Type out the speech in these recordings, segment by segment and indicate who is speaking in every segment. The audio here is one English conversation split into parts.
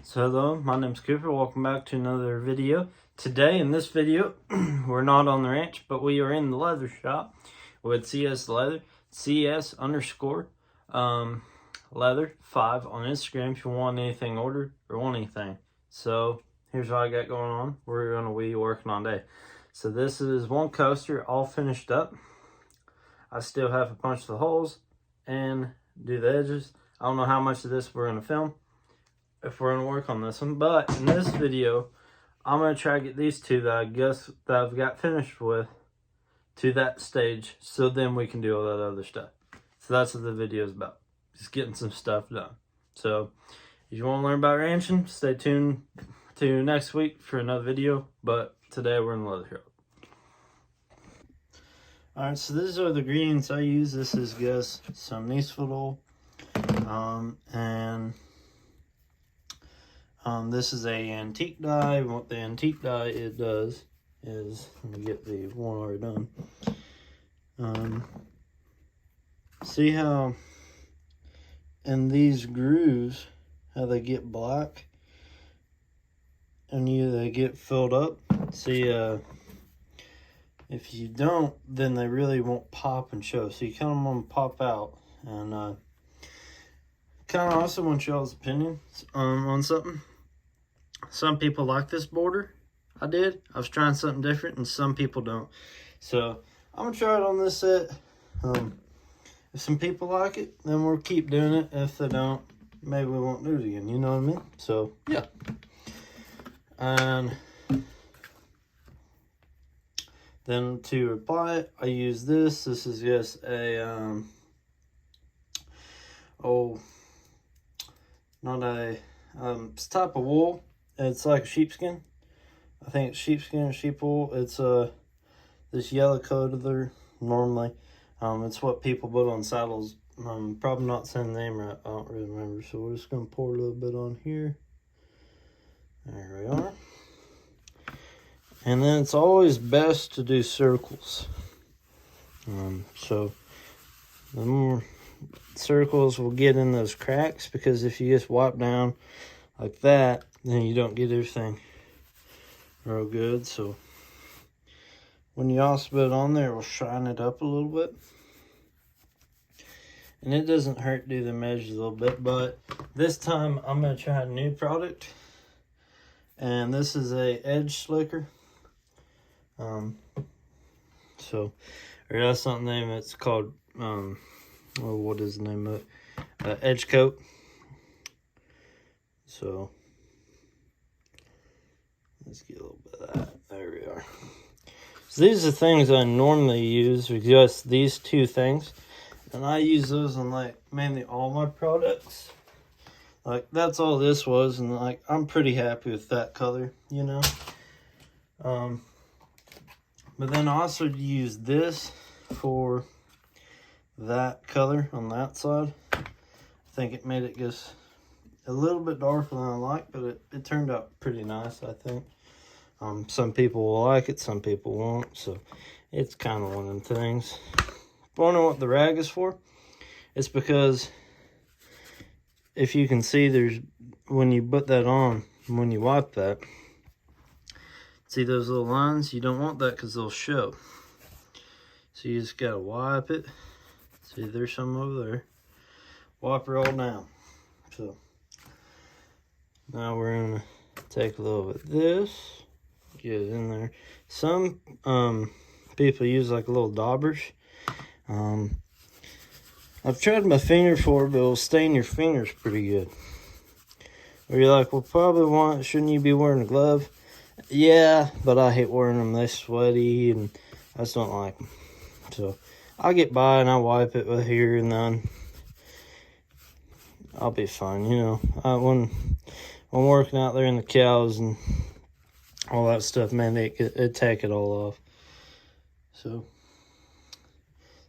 Speaker 1: So hello, my name's Cooper. Welcome back to another video. Today in this video, we're not on the ranch, but we are in the leather shop with CS Leather, CS underscore leather 5 on Instagram if you want anything ordered or want anything. So here's what I got going on. We're going to be working on today. So this is one coaster all finished up. I still have to punch the holes and do the edges. I don't know how much of this we're going to film if we're going to work on this one, but in this video I'm going to try to get these two that I've got finished with to that stage, so then we can do all that other stuff. So that's what the video is about, just getting some stuff done. So if you want to learn about ranching, stay tuned to next week for another video, but today we're in the leather shop. Alright, so these are the ingredients I use. This is just some Neesfeld oil, this is a antique dye. What the antique dye it does is, let me get the one already done. See how in these grooves, how they get black and they get filled up. See, if you don't, then they really won't pop and show. So you kind of want to pop out, and kind of also want y'all's opinions on something. Some people like this border. I was trying something different, and some people don't. So I'm gonna try it on this set. If some people like it, then we'll keep doing it. If they don't, maybe we won't do it again. You know what I mean? So yeah. And then to apply it, I use this. This is just a it's type of wool. It's like sheepskin. I think it's sheepskin or sheep wool. It's this yellow color normally. It's what people put on saddles. Probably not saying the name right. I don't really remember. So we're just gonna pour a little bit on here. There we are. And then it's always best to do circles. So the more circles will get in those cracks, because if you just wipe down like that, then you don't get everything real good. So when you also put it on there, it will shine it up a little bit. And it doesn't hurt to do the edges a little bit, but this time I'm going to try a new product. And this is a edge slicker. That's not the name. It's called, what is the name of it? Edge coat. So let's get a little bit of that. There we are. So these are things I normally use, just these two things. And I use those on like mainly all my products. Like that's all this was, and like I'm pretty happy with that color, you know. But then I also use this for that color on that side. I think it made it just a little bit darker than I like, but it turned out pretty nice, I think. Some people will like it, some people won't, so it's kind of one of them things. Wonder what the rag is for? It's because if you can see, when you put that on, when you wipe that, see those little lines? You don't want that because they'll show. So you just gotta wipe it. See, there's some over there. Wipe it all down. So now we're gonna take a little bit of this, get it in there. Some people use like little daubers. I've tried my finger for it, but it'll stain your fingers pretty good. Or you're like, well, shouldn't you be wearing a glove? Yeah, but I hate wearing them. They're sweaty, and I just don't like them. So I get by and I wipe it with here, and then I'll be fine, you know. When I'm working out there in the cows and all that stuff, man, it take it all off. So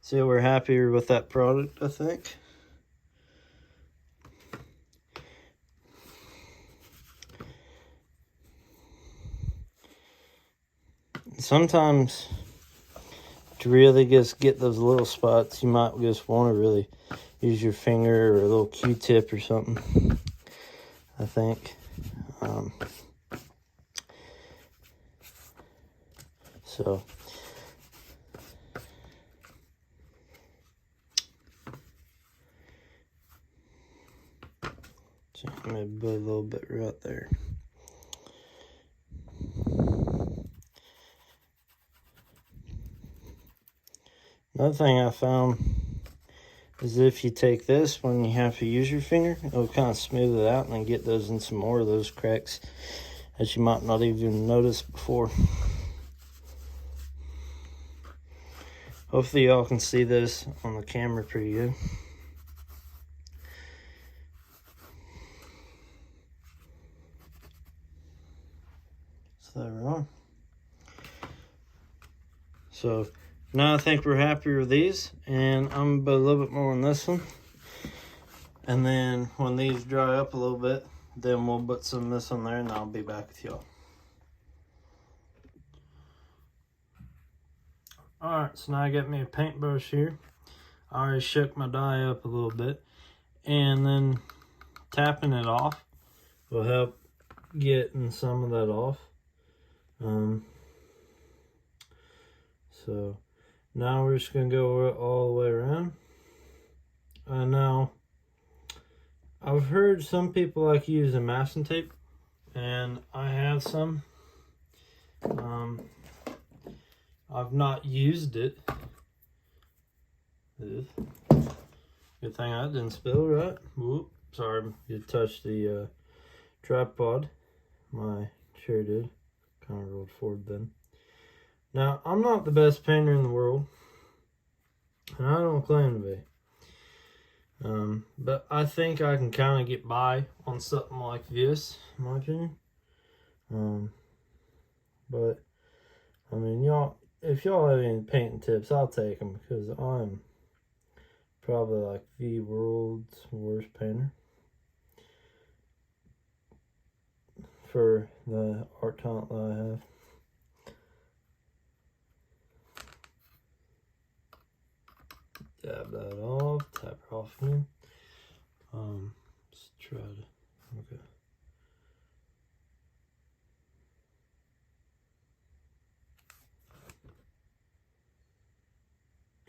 Speaker 1: see, we're happier with that product, I think. Sometimes to really just get those little spots, you might just want to really use your finger or a little Q-tip or something, I think. So maybe put a little bit right there. Another thing I found is if you take this when you have to use your finger, it'll kind of smooth it out and then get those in some more of those cracks that you might not even notice before. Hopefully y'all can see this on the camera pretty good. So there we are. So now I think we're happy with these, and I'm gonna put a little bit more on this one. And then when these dry up a little bit, then we'll put some of this on there and I'll be back with y'all. Alright, so now I got me a paintbrush here. I already shook my dye up a little bit. And then tapping it off will help getting some of that off. So now we're just going to go all the way around. Now, I've heard some people like using masking tape, and I have some. I've not used it. Good thing I didn't spill, right? Whoop, sorry, you touched the tripod. My chair did. Kind of rolled forward then. Now, I'm not the best painter in the world, and I don't claim to be. But I think I can kind of get by on something like this, in my opinion. But, I mean, y'all, if y'all have any painting tips, I'll take them, because I'm probably like the world's worst painter for the art talent that I have. Dab that off, tap it off again. Let's try to, okay.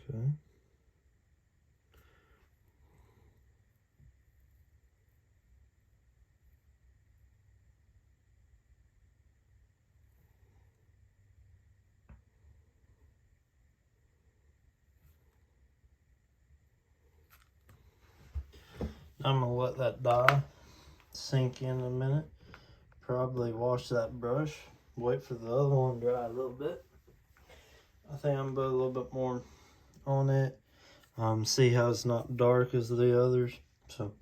Speaker 1: Okay. I'm gonna let that dye sink in a minute. Probably wash that brush. Wait for the other one to dry a little bit. I think I'm gonna put a little bit more on it. See how it's not dark as the others. So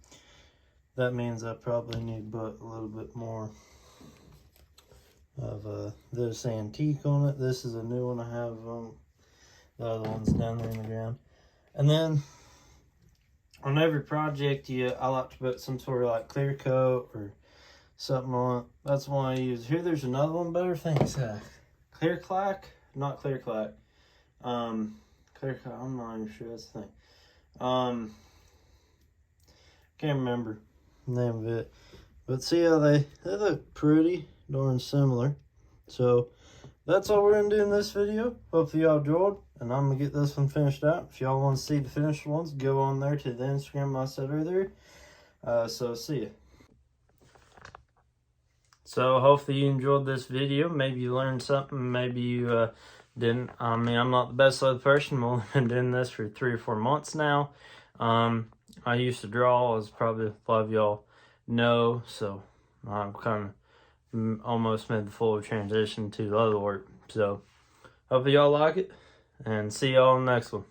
Speaker 1: that means I probably need to put a little bit more of this antique on it. This is a new one I have. The other one's down there in the ground. And then on every project, I like to put some sort of like clear coat or something on it. That's one I use. Here, there's another one better. Thanks. Clear Clack, not Clear Clack. Clear Clack. I'm not even sure that's the thing. Can't remember the name of it. But see how they look pretty darn similar. So that's all we're gonna do in this video. Hopefully y'all enjoyed, and I'm gonna get this one finished out. If y'all want to see the finished ones, go on there to the Instagram I said earlier. So see ya. So hopefully you enjoyed this video. Maybe you learned something, maybe you didn't. I mean, I'm not the best leather person. I've only been doing this for 3 or 4 months now. I used to draw, as probably a lot of y'all know, so I'm kind of almost made the full transition to leather work. So hopefully y'all like it, and see y'all in the next one.